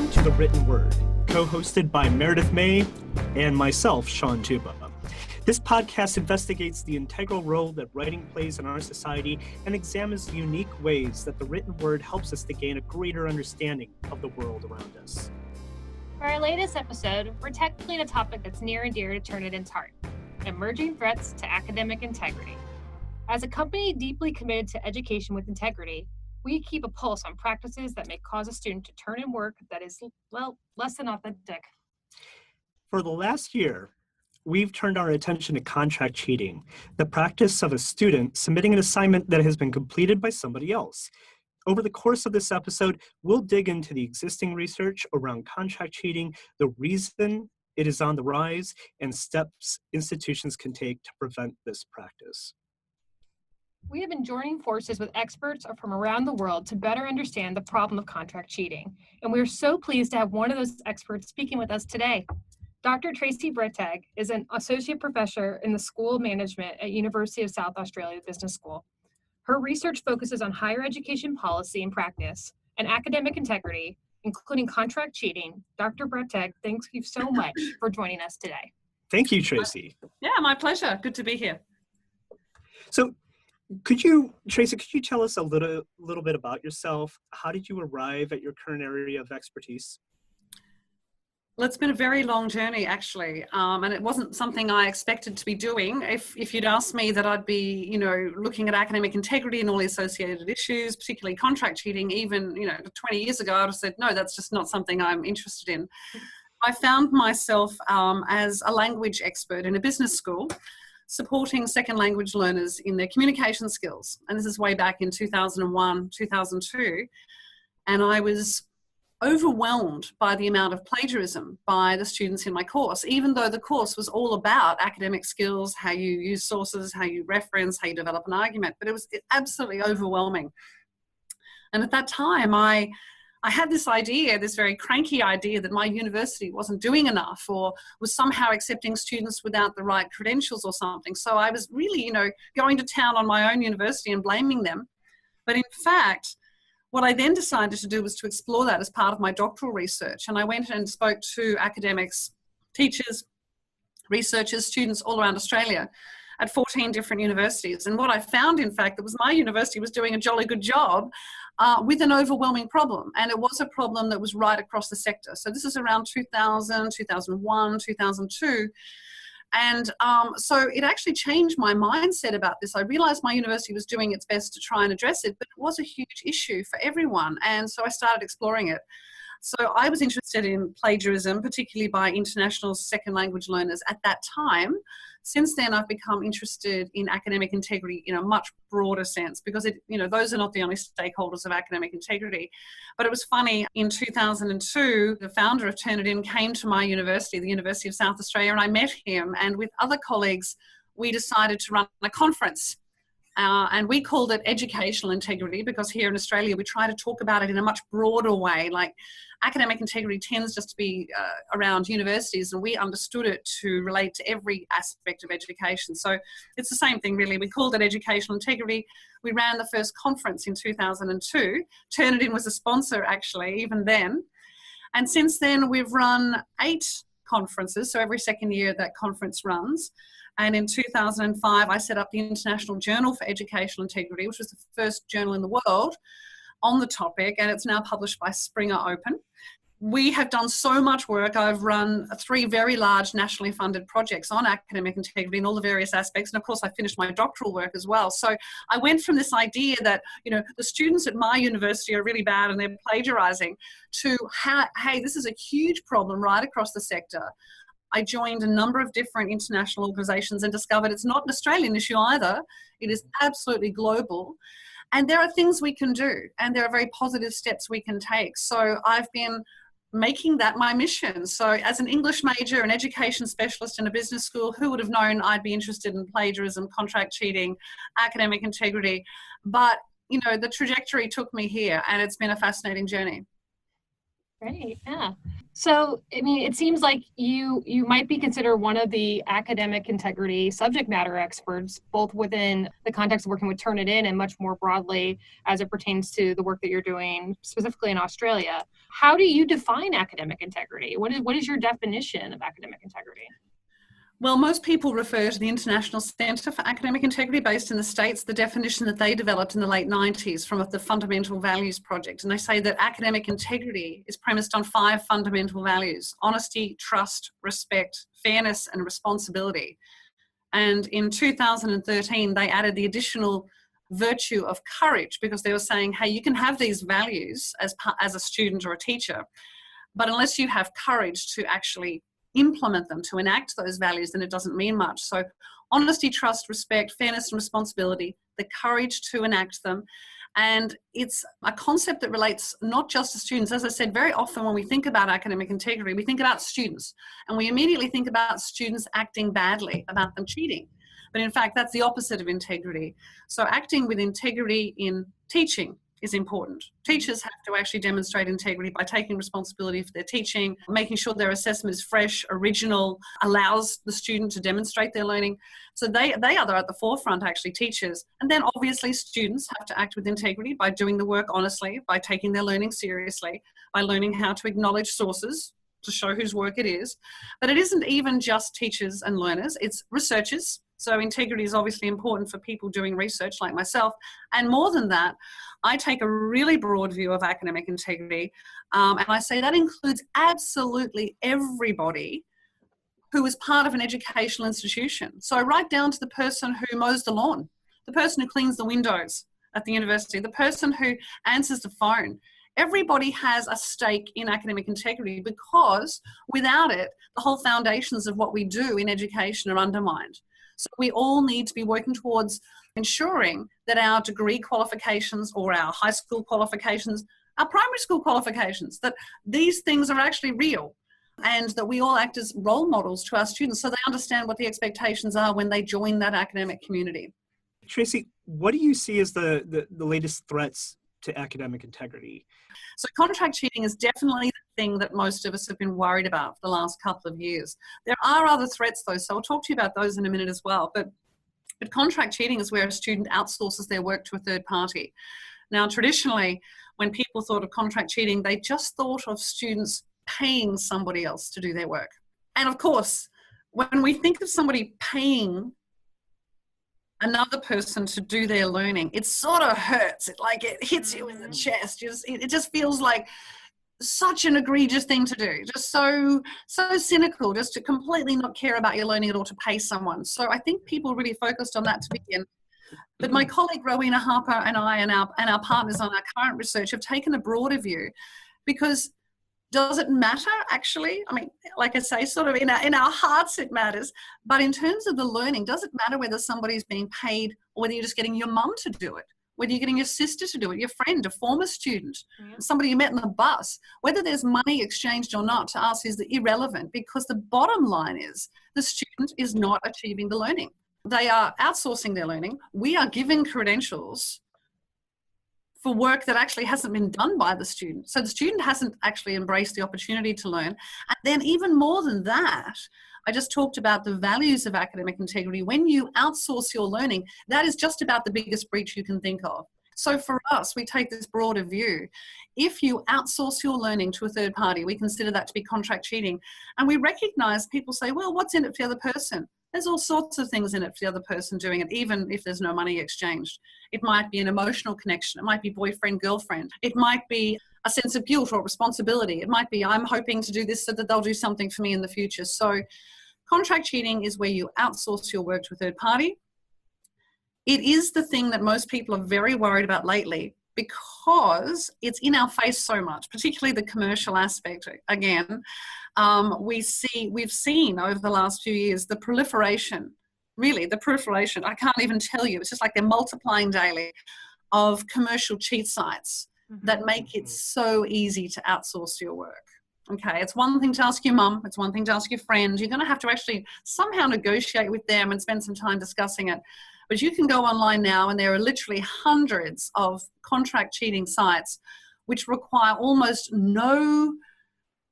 Welcome to The Written Word, co-hosted by Meredith May and myself, Sean Tuba. This podcast investigates the integral role that writing plays in our society and examines the unique ways that the written word helps us to gain a greater understanding of the world around us. For our latest episode, we're tackling a topic that's near and dear to Turnitin's heart: emerging threats to academic integrity. As a company deeply committed to education with integrity, we keep a pulse on practices that may cause a student to turn in work that is, less than authentic. For the last year, we've turned our attention to contract cheating, the practice of a student submitting an assignment that has been completed by somebody else. Over the course of this episode, we'll dig into the existing research around contract cheating, the reason it is on the rise, and steps institutions can take to prevent this practice. We have been joining forces with experts from around the world to better understand the problem of contract cheating, and we're so pleased to have one of those experts speaking with us today. Dr. Tracey Bretag is an associate professor in the School of Management at University of South Australia Business School. Her research focuses on higher education policy and practice and academic integrity, including contract cheating. Dr. Bretag, thank you so much for joining us today. Thank you, Tracey. Yeah, my pleasure. Good to be here. So, Tracey, could you tell us a little bit about yourself? How did you arrive at your current area of expertise? Well, it's been a very long journey, actually, and it wasn't something I expected to be doing. If you'd asked me that I'd be, looking at academic integrity and all the associated issues, particularly contract cheating, even, 20 years ago, I'd have said, no, that's just not something I'm interested in. I found myself as a language expert in a business school, supporting second language learners in their communication skills. And this is way back in 2001, 2002. And I was overwhelmed by the amount of plagiarism by the students in my course, even though the course was all about academic skills, how you use sources, how you reference, how you develop an argument. But it was absolutely overwhelming. And at that time, I had this idea, this very cranky idea, that my university wasn't doing enough or was somehow accepting students without the right credentials or something. So I was really, going to town on my own university and blaming them. But in fact, what I then decided to do was to explore that as part of my doctoral research. And I went and spoke to academics, teachers, researchers, students all around Australia at 14 different universities. And what I found, in fact, that was my university was doing a jolly good job with an overwhelming problem. And it was a problem that was right across the sector. So this is around 2000, 2001, 2002. And so it actually changed my mindset about this. I realized my university was doing its best to try and address it, but it was a huge issue for everyone. And so I started exploring it. So I was interested in plagiarism, particularly by international second language learners at that time. Since then, I've become interested in academic integrity in a much broader sense, because those are not the only stakeholders of academic integrity. But it was funny, in 2002, the founder of Turnitin came to my university, the University of South Australia, and I met him. And with other colleagues, we decided to run a conference. And we called it educational integrity, because here in Australia, we try to talk about it in a much broader way. Like, academic integrity tends just to be around universities, and we understood it to relate to every aspect of education. So it's the same thing, really. We called it educational integrity. We ran the first conference in 2002. Turnitin was a sponsor, actually, even then. And since then, we've run 8 conferences. So every second year that conference runs. And in 2005, I set up the International Journal for Educational Integrity, which was the first journal in the world on the topic, and it's now published by Springer Open. We have done so much work. I've run 3 very large nationally funded projects on academic integrity in all the various aspects. And of course, I finished my doctoral work as well. So I went from this idea that, the students at my university are really bad and they're plagiarizing, to, hey, this is a huge problem right across the sector. I joined a number of different international organizations and discovered it's not an Australian issue either. It is absolutely global. And there are things we can do, and there are very positive steps we can take. So I've been making that my mission. So as an English major, an education specialist in a business school, who would have known I'd be interested in plagiarism, contract cheating, academic integrity? But, the trajectory took me here, and it's been a fascinating journey. Great, yeah. So, I mean, it seems like you might be considered one of the academic integrity subject matter experts, both within the context of working with Turnitin and much more broadly as it pertains to the work that you're doing specifically in Australia. How do you define academic integrity? What is your definition of academic integrity? Well, most people refer to the International Centre for Academic Integrity based in the States, the definition that they developed in the late 90s from the Fundamental Values Project. And they say that academic integrity is premised on 5 fundamental values: honesty, trust, respect, fairness, and responsibility. And in 2013, they added the additional virtue of courage, because they were saying, hey, you can have these values as a student or a teacher, but unless you have courage to actually implement them, to enact those values, then it doesn't mean much. So honesty, trust, respect, fairness, and responsibility, the courage to enact them. And it's a concept that relates not just to students. As I said, very often when we think about academic integrity, we think about students, and we immediately think about students acting badly, about them cheating. But in fact, that's the opposite of integrity. So acting with integrity in teaching is important. Teachers have to actually demonstrate integrity by taking responsibility for their teaching, making sure their assessment is fresh, original, allows the student to demonstrate their learning. So they are at the forefront, actually, teachers. And then obviously students have to act with integrity by doing the work honestly, by taking their learning seriously, by learning how to acknowledge sources to show whose work it is. But it isn't even just teachers and learners, it's researchers. So integrity is obviously important for people doing research like myself. And more than that, I take a really broad view of academic integrity. And I say that includes absolutely everybody who is part of an educational institution. So right down to the person who mows the lawn, the person who cleans the windows at the university, the person who answers the phone. Everybody has a stake in academic integrity, because without it, the whole foundations of what we do in education are undermined. So we all need to be working towards ensuring that our degree qualifications or our high school qualifications, our primary school qualifications, that these things are actually real, and that we all act as role models to our students so they understand what the expectations are when they join that academic community. Tracey, what do you see as the latest threats to academic integrity? So contract cheating is definitely the thing that most of us have been worried about for the last couple of years. There are other threats though, so I'll talk to you about those in a minute as well. But contract cheating is where a student outsources their work to a third party. Now, traditionally, when people thought of contract cheating, they just thought of students paying somebody else to do their work. And of course, when we think of somebody paying another person to do their learning, it sort of hurts. It hits you in the chest. It just feels like such an egregious thing to do, just so cynical, just to completely not care about your learning at all, to pay someone. So I think people really focused on that to begin. But my colleague Rowena Harper and I and our partners on our current research have taken a broader view, because does it matter actually? I mean, like I say, sort of in our hearts it matters, but in terms of the learning, does it matter whether somebody's being paid or whether you're just getting your mum to do it? Whether you're getting your sister to do it, your friend, a former student, somebody you met on the bus, whether there's money exchanged or not, to us is irrelevant, because the bottom line is the student is not achieving the learning. They are outsourcing their learning. We are giving credentials for work that actually hasn't been done by the student. So the student hasn't actually embraced the opportunity to learn. And then even more than that, I just talked about the values of academic integrity. When you outsource your learning, that is just about the biggest breach you can think of. So for us, we take this broader view. If you outsource your learning to a third party, we consider that to be contract cheating. And we recognize people say, well, what's in it for the other person? There's all sorts of things in it for the other person doing it, even if there's no money exchanged. It might be an emotional connection. It might be boyfriend, girlfriend. It might be a sense of guilt or responsibility. It might be, I'm hoping to do this so that they'll do something for me in the future. So contract cheating is where you outsource your work to a third party. It is the thing that most people are very worried about lately, because it's in our face so much, particularly the commercial aspect. Again, we've seen over the last few years the proliferation, I can't even tell you, it's just like they're multiplying daily, of commercial cheat sites that make it so easy to outsource your work. Okay, it's one thing to ask your mum, it's one thing to ask your friend. You're going to have to actually somehow negotiate with them and spend some time discussing it. But you can go online now, and there are literally hundreds of contract cheating sites which require almost no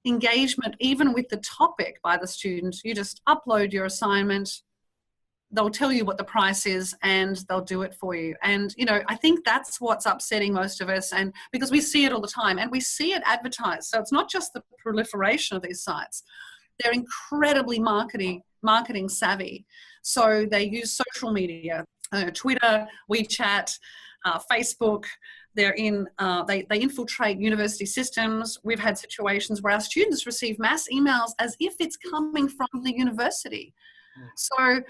engagement, even with the topic by the student. You just upload your assignment, they'll tell you what the price is and they'll do it for you. And, you know, I think that's what's upsetting most of us, and because we see it all the time and we see it advertised. So it's not just the proliferation of these sites. They're incredibly marketing savvy. So they use social media, Twitter, WeChat, Facebook. They're in, they infiltrate university systems. We've had situations where our students receive mass emails as if it's coming from the university. So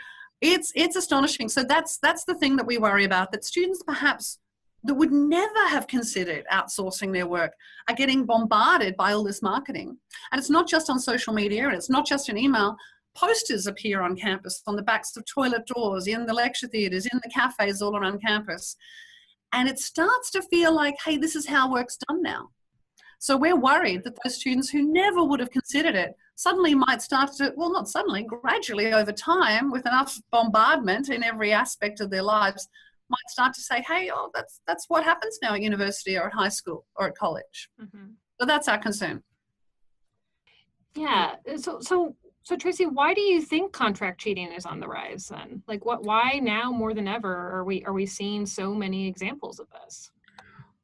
it's astonishing. So that's the thing that we worry about, that students perhaps that would never have considered outsourcing their work are getting bombarded by all this marketing. And it's not just on social media, and it's not just in email. Posters appear on campus, on the backs of toilet doors, in the lecture theatres, in the cafes all around campus. And it starts to feel like, hey, this is how work's done now. So we're worried that those students who never would have considered it suddenly might start to, well, not suddenly, gradually over time, with enough bombardment in every aspect of their lives, might start to say, hey, oh, that's what happens now at university or at high school or at college. Mm-hmm. So that's our concern. Yeah. So Tracey, why do you think contract cheating is on the rise then? Like why now more than ever are we seeing so many examples of this?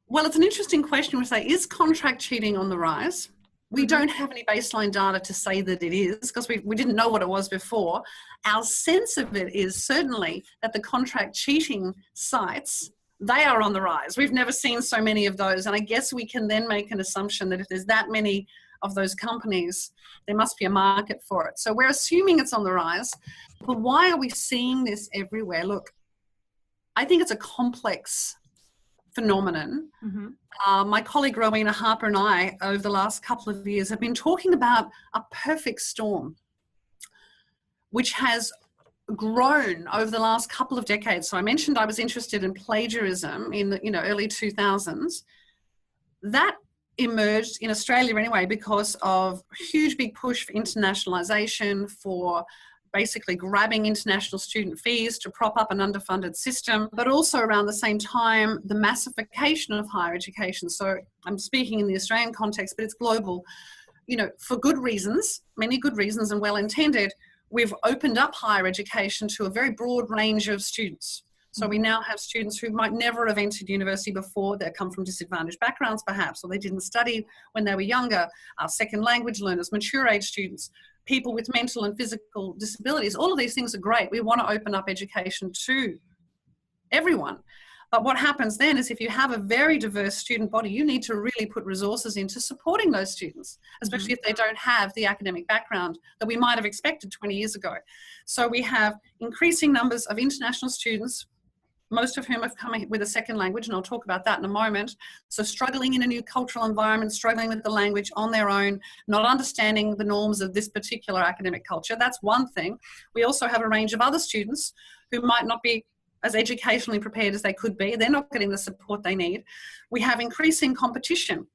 Well, it's an interesting question. We say, is contract cheating on the rise? We don't have any baseline data to say that it is, because we didn't know what it was before. Our sense of it is certainly that the contract cheating sites, they are on the rise. We've never seen so many of those. And I guess we can then make an assumption that if there's that many of those companies, there must be a market for it. So we're assuming it's on the rise. But why are we seeing this everywhere? Look, I think it's a complex phenomenon. Mm-hmm. My colleague Rowena Harper and I, over the last couple of years, have been talking about a perfect storm, which has grown over the last couple of decades. So I mentioned I was interested in plagiarism in the early 2000s. That emerged in Australia anyway because of a huge big push for internationalization, for basically grabbing international student fees to prop up an underfunded system, but also around the same time, the massification of higher education. So I'm speaking in the Australian context, but it's global. For good reasons, many good reasons and well-intended, we've opened up higher education to a very broad range of students. So we now have students who might never have entered university before. They come from disadvantaged backgrounds perhaps, or they didn't study when they were younger, second language learners, mature age students, people with mental and physical disabilities. All of these things are great. We want to open up education to everyone. But what happens then is if you have a very diverse student body, you need to really put resources into supporting those students, especially if they don't have the academic background that we might have expected 20 years ago. So we have increasing numbers of international students, most of whom have come with a second language, and I'll talk about that in a moment. So struggling in a new cultural environment, struggling with the language on their own, not understanding the norms of this particular academic culture. That's one thing. We also have a range of other students who might not be as educationally prepared as they could be. They're not getting the support they need. We have increasing competition.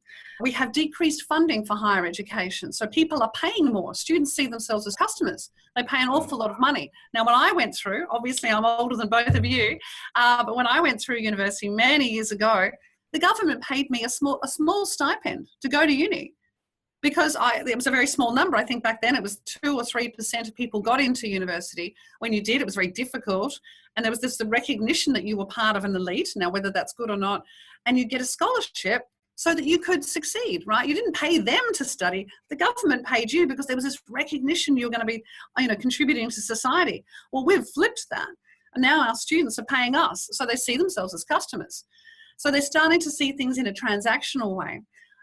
We have decreased funding for higher education. So people are paying more. Students see themselves as customers. They pay an awful lot of money. Now, when I went through, obviously I'm older than both of you, but when I went through university many years ago, the government paid me a small stipend to go to uni, because it was a very small number. I think back then it was 2 or 3% of people got into university. When you did, it was very difficult. And there was the recognition that you were part of an elite, now whether that's good or not, and you get a scholarship so that you could succeed, right? You didn't pay them to study. The government paid you because there was this recognition you're going to be, contributing to society. Well, we've flipped that. And now our students are paying us, so they see themselves as customers. So they're starting to see things in a transactional way.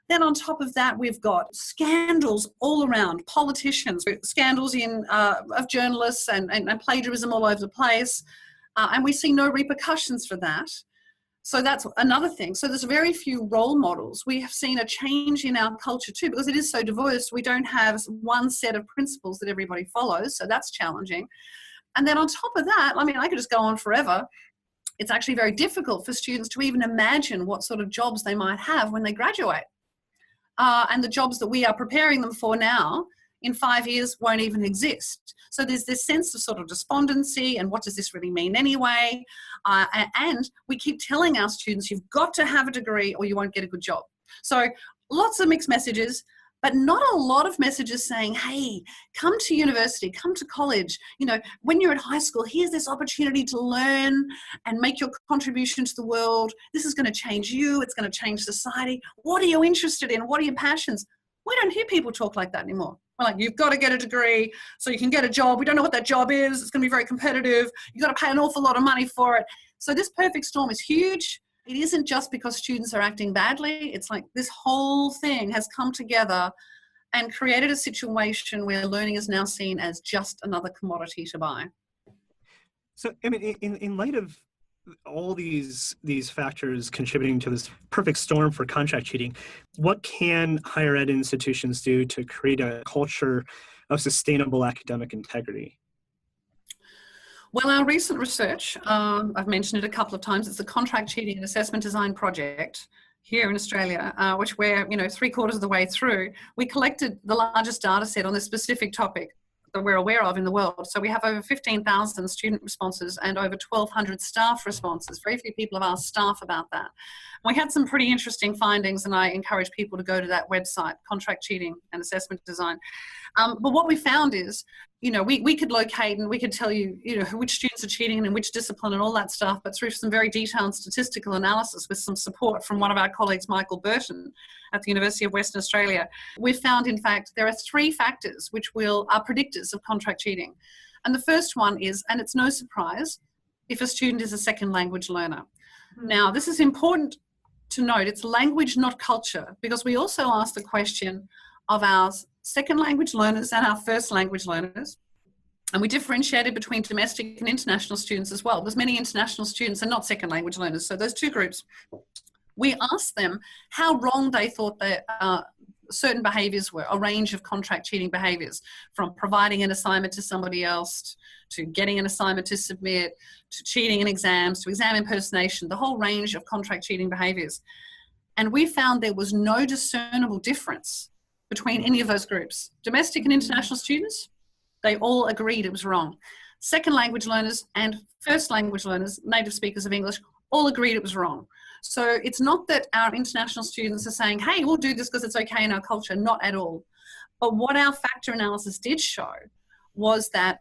Then on top of that, we've got scandals all around, politicians, scandals of journalists and plagiarism all over the place. And we see no repercussions for that. So that's another thing. So there's very few role models. We have seen a change in our culture too, because it is so diverse. We don't have one set of principles that everybody follows. So that's challenging. And then on top of that, I could just go on forever. It's actually very difficult for students to even imagine what sort of jobs they might have when they graduate. And the jobs that we are preparing them for now in 5 years won't even exist. So there's this sense of sort of despondency and what does this really mean anyway? And we keep telling our students, you've got to have a degree or you won't get a good job. So lots of mixed messages. but not a lot of messages saying, hey, come to university, come to college. You know, when you're at high school, here's this opportunity to learn and make your contribution to the world. This is going to change you. It's going to change society. What are you interested in? What are your passions? We don't hear people talk like that anymore. We're like, you've got to get a degree so you can get a job. We don't know what that job is. It's going to be very competitive. You've got to pay an awful lot of money for it. So this perfect storm is huge. It isn't just because students are acting badly. It's like this whole thing has come together and created a situation where learning is now seen as just another commodity to buy. So, I mean, in light of all these factors contributing to this perfect storm for contract cheating, what can higher ed institutions do to create a culture of sustainable academic integrity? Well, our recent research, I've mentioned it a couple of times, it's the Contract Cheating and Assessment Design Project here in Australia, which we're 3/4 of the way through. We collected the largest data set on this specific topic that we're aware of in the world. So we have over 15,000 student responses and over 1,200 staff responses. Very few people have asked staff about that. We had some pretty interesting findings, and I encourage people to go to that website, Contract Cheating and Assessment Design. But what we found is, we could locate and we could tell you, which students are cheating and in which discipline and all that stuff, but through some very detailed statistical analysis with some support from one of our colleagues, Michael Burton, at the University of Western Australia, we found, in fact, there are 3 factors which are predictors of contract cheating. And the first one is, and it's no surprise, if a student is a second language learner. Now, this is important to note, it's language, not culture, because we also asked the question of our second language learners and our first language learners. And we differentiated between domestic and international students as well, because many international students are not second language learners. So those 2 groups, we asked them how wrong they thought that certain behaviours were, a range of contract cheating behaviours, from providing an assignment to somebody else, to getting an assignment to submit, to cheating in exams, to exam impersonation, the whole range of contract cheating behaviours. And we found there was no discernible difference between any of those groups. Domestic and international students, they all agreed it was wrong. Second language learners and first language learners, native speakers of English, all agreed it was wrong. So it's not that our international students are saying, hey, we'll do this because it's okay in our culture, not at all. But what our factor analysis did show was that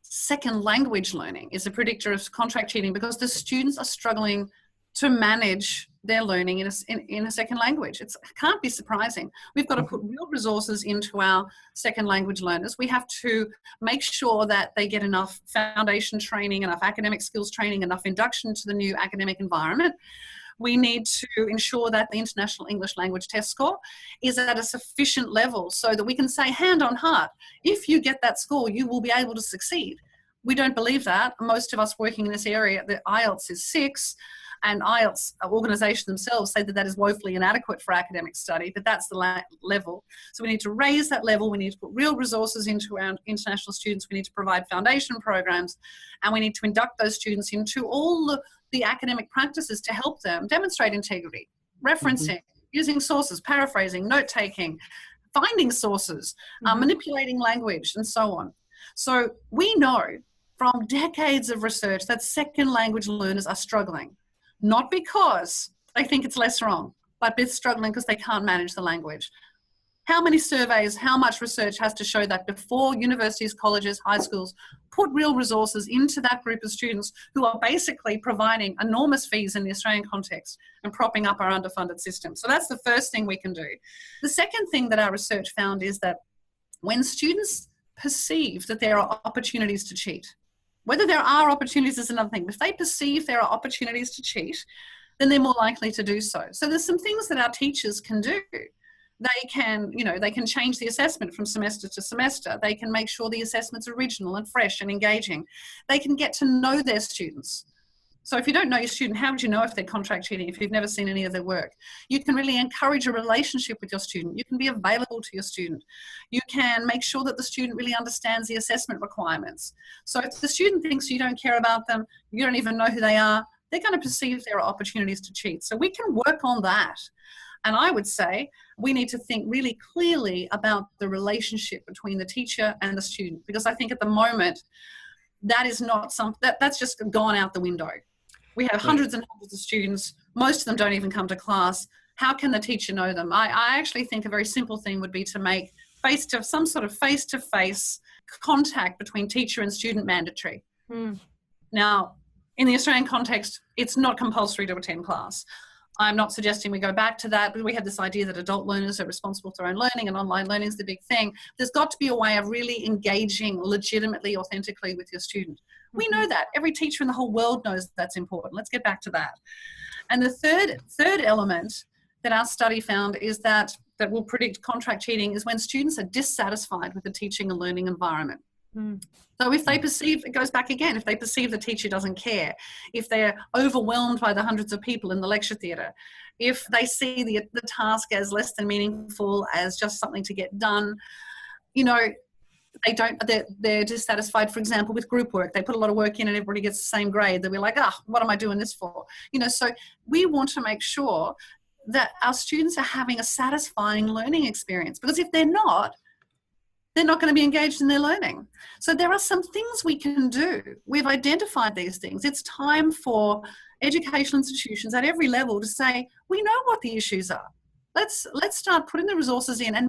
second language learning is a predictor of contract cheating, because the students are struggling to manage their learning in a second language. It can't be surprising. We've got to put real resources into our second language learners. We have to make sure that they get enough foundation training, enough academic skills training, enough induction to the new academic environment. We need to ensure that the International English Language Test score is at a sufficient level so that we can say, hand on heart, if you get that score, you will be able to succeed. We don't believe that. Most of us working in this area, the IELTS is 6, and IELTS organisations themselves say that that is woefully inadequate for academic study, but that's the level. So we need to raise that level. We need to put real resources into our international students. We need to provide foundation programs, and we need to induct those students into all the academic practices to help them demonstrate integrity, referencing, using sources, paraphrasing, note-taking, finding sources, manipulating language, and so on. So we know from decades of research that second language learners are struggling. Not because they think it's less wrong, but they're struggling because they can't manage the language. How many surveys, how much research has to show that before universities, colleges, high schools put real resources into that group of students who are basically providing enormous fees in the Australian context and propping up our underfunded system? So that's the first thing we can do. The second thing that our research found is that when students perceive that there are opportunities to cheat, whether there are opportunities is another thing. If they perceive there are opportunities to cheat, then they're more likely to do so. So there's some things that our teachers can do. They can, they can change the assessment from semester to semester. They can make sure the assessment's original and fresh and engaging. They can get to know their students. So if you don't know your student, how would you know if they're contract cheating if you've never seen any of their work? You can really encourage a relationship with your student. You can be available to your student. You can make sure that the student really understands the assessment requirements. So if the student thinks you don't care about them, you don't even know who they are, they're going to perceive there are opportunities to cheat. So we can work on that. And I would say we need to think really clearly about the relationship between the teacher and the student, because I think at the moment that is not something that's just gone out the window. We have hundreds and hundreds of students. Most of them don't even come to class. how can the teacher know them? I actually think a very simple thing would be to make some sort of face-to-face contact between teacher and student mandatory. Now, in the Australian context, it's not compulsory to attend class. I'm not suggesting we go back to that, but we have this idea that adult learners are responsible for their own learning and online learning is the big thing. There's got to be a way of really engaging legitimately, authentically with your student. We know that. Every teacher in the whole world knows that's important. Let's get back to that. And the third element that our study found is that will predict contract cheating is when students are dissatisfied with the teaching and learning environment. So if they perceive, it goes back again, if they perceive the teacher doesn't care, if they're overwhelmed by the hundreds of people in the lecture theatre, if they see the task as less than meaningful, as just something to get done, you know, they're dissatisfied, for example, with group work. They put a lot of work in and everybody gets the same grade. They'll be like, what am I doing this for? You know, so we want to make sure that our students are having a satisfying learning experience, because if they're not going to be engaged in their learning. So there are some things we can do. We've identified these things. It's time for educational institutions at every level to say, we know what the issues are. Let's start putting the resources in and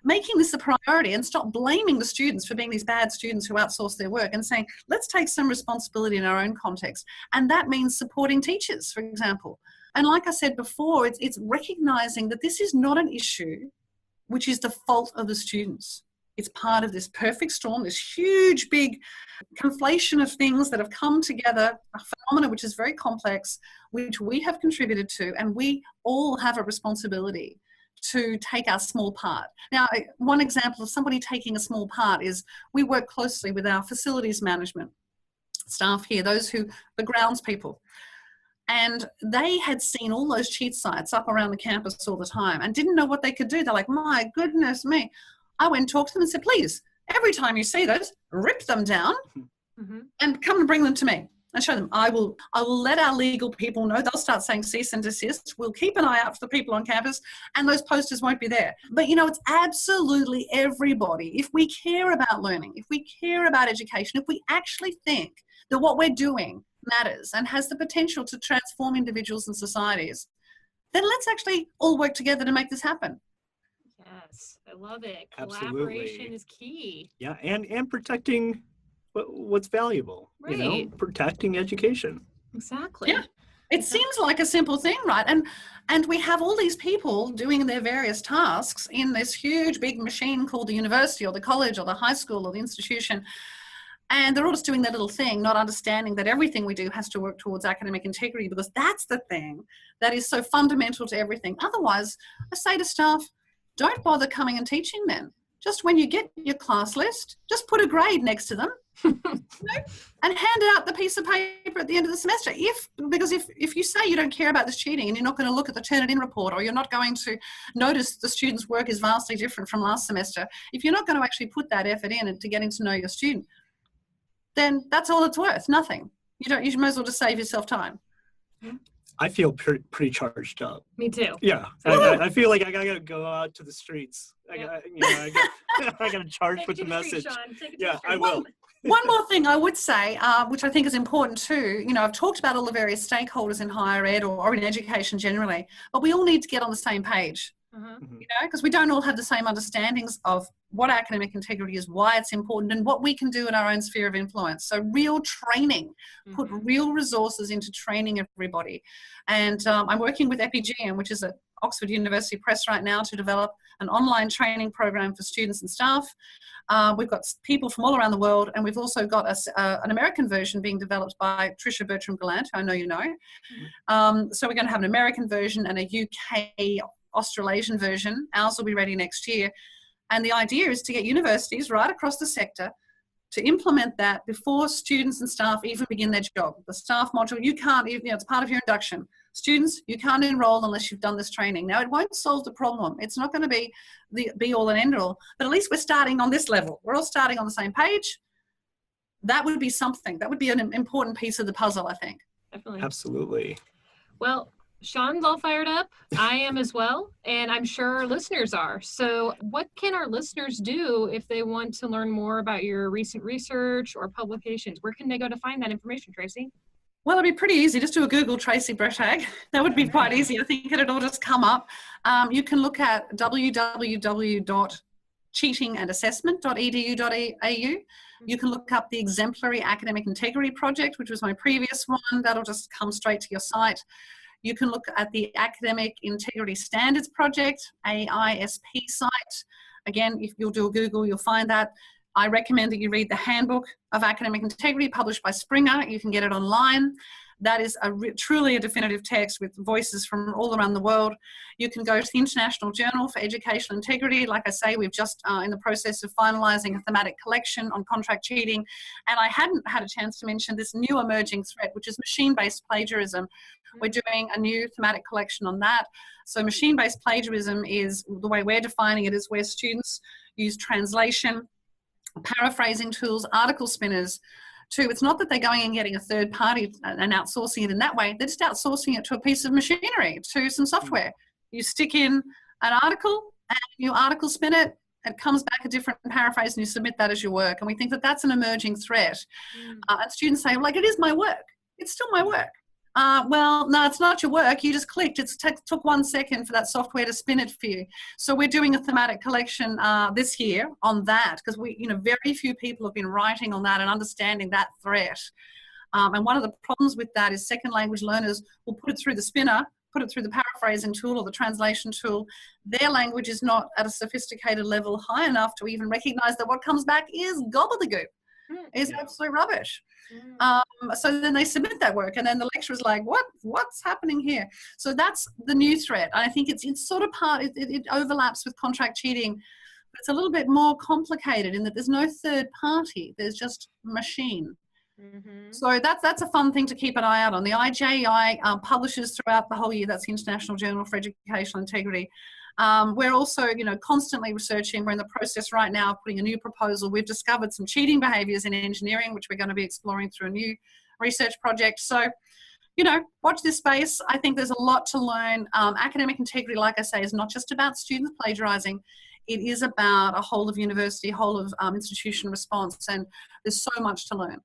making this a priority, and stop blaming the students for being these bad students who outsource their work, and saying, let's take some responsibility in our own context. And that means supporting teachers, for example. And like I said before, it's recognizing that this is not an issue which is the fault of the students. It's part of this perfect storm, this huge, big conflation of things that have come together, a phenomenon which is very complex, which we have contributed to, and we all have a responsibility to take our small part. Now, one example of somebody taking a small part is we work closely with our facilities management staff here, the grounds people. And they had seen all those cheat sites up around the campus all the time and didn't know what they could do. They're like, my goodness me. I went and talked to them and said, please, every time you see those, rip them down and come and bring them to me and show them. I will let our legal people know. They'll start saying cease and desist. We'll keep an eye out for the people on campus, and those posters won't be there. But, you know, it's absolutely everybody. If we care about learning, if we care about education, if we actually think that what we're doing matters and has the potential to transform individuals and societies, then let's actually all work together to make this happen. Yes, I love it. Absolutely. Collaboration is key. Yeah, and protecting what's valuable, Right. you know, protecting education. Exactly. Yeah. It seems like a simple thing, right? And we have all these people doing their various tasks in this huge big machine called the university or the college or the high school or the institution. And they're all just doing their little thing, not understanding that everything we do has to work towards academic integrity, because that's the thing that is so fundamental to everything. Otherwise, I say to staff, don't bother coming and teaching then. Just when you get your class list, just put a grade next to them, you know, and hand out the piece of paper at the end of the semester. Because if you say you don't care about this cheating and you're not going to look at the Turnitin report, or you're not going to notice the student's work is vastly different from last semester, if you're not going to actually put that effort in and to getting to know your student, then that's all it's worth, nothing. You might as well just save yourself time. I feel pretty charged up. Me too. Yeah, I feel like I gotta go out to the streets. I gotta charge with the message. Yeah, I will. One more thing I would say, which I think is important too, you know, I've talked about all the various stakeholders in higher ed or in education generally, but we all need to get on the same page. You know, because we don't all have the same understandings of what academic integrity is, why it's important, and what we can do in our own sphere of influence. So real training, put real resources into training everybody. And I'm working with EpiGM, which is at Oxford University Press right now, to develop an online training program for students and staff. We've got people from all around the world, and we've also got an American version being developed by Tricia Bertram-Gallant, who I know you know. So we're going to have an American version and a UK Australasian version. Ours will be ready next year. And the idea is to get universities right across the sector to implement that before students and staff even begin their job. The staff module, you can't, you know, it's part of your induction. Students, you can't enroll unless you've done this training. Now, it won't solve the problem. It's not going to be the be all and end all, but at least we're starting on this level. We're all starting on the same page. That would be something. That would be an important piece of the puzzle, I think. Definitely. Absolutely. Well, Sean's all fired up. I am as well. And I'm sure our listeners are. So what can our listeners do if they want to learn more about your recent research or publications? Where can they go to find that information, Tracey? Well, it'd be pretty easy. Just do a Google Tracey Bretag. That would be quite easy. I think it'll just come up. You can look at www.cheatingandassessment.edu.au. You can look up the Exemplary Academic Integrity Project, which was my previous one. That'll just come straight to your site. You can look at the Academic Integrity Standards Project, AISP site. Again, if you'll do a Google, you'll find that. I recommend that you read the Handbook of Academic Integrity published by Springer. You can get it online. That is truly a definitive text with voices from all around the world. You can go to the International Journal for Educational Integrity. Like I say, we've just in the process of finalising a thematic collection on contract cheating. And I hadn't had a chance to mention this new emerging threat, which is machine-based plagiarism. We're doing a new thematic collection on that. So machine-based plagiarism is, the way we're defining it, is where students use translation, paraphrasing tools, article spinners. It's not that they're going and getting a third party and outsourcing it in that way. They're just outsourcing it to a piece of machinery, to some software. You stick in an article and you article spin it, it comes back a different paraphrase, and you submit that as your work. And we think that that's an emerging threat. And students say, like, it is my work. It's still my work. Well, no, it's not your work. You just clicked. It took 1 second for that software to spin it for you. So we're doing a thematic collection this year on that, because very few people have been writing on that and understanding that threat. And one of the problems with that is second language learners will put it through the spinner, put it through the paraphrasing tool or the translation tool. Their language is not at a sophisticated level high enough to even recognize that what comes back is gobbledygook, is absolute rubbish. So then they submit that work, and then the lecturer's like, what's happening here? So that's the new threat. I think it's sort of it overlaps with contract cheating, but it's a little bit more complicated in that there's no third party, there's just machine. So that's a fun thing to keep an eye out on. The IJI publishes throughout the whole year. That's the International Journal for Educational Integrity. We're also, constantly researching. We're in the process right now of putting a new proposal. We've discovered some cheating behaviours in engineering, which we're going to be exploring through a new research project. So, watch this space. I think there's a lot to learn. Academic integrity, like I say, is not just about students plagiarising. It is about a whole of university, whole of institution response, and there's so much to learn.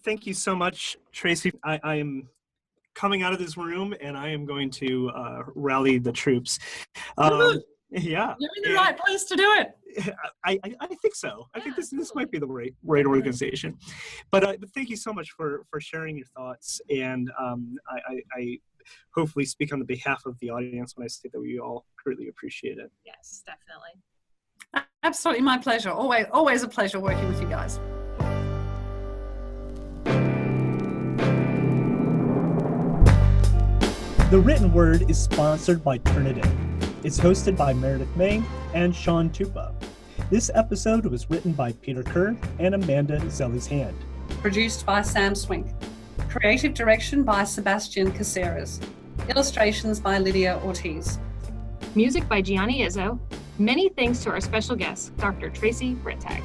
Thank you so much, Tracey. I am coming out of this room, and I am going to rally the troops. Yeah, you're in the right place to do it. I think so. I think this might be the right organization. But thank you so much for sharing your thoughts, and I hopefully speak on the behalf of the audience when I say that we all greatly appreciate it. Yes, definitely. Absolutely, my pleasure. Always a pleasure working with you guys. The Written Word is sponsored by Turnitin. It's hosted by Meredith May and Sean Tupa. This episode was written by Peter Kerr and Amanda Zelli's Hand. Produced by Sam Swink. Creative direction by Sebastian Caceres. Illustrations by Lydia Ortiz. Music by Gianni Izzo. Many thanks to our special guest, Dr. Tracey Bretag.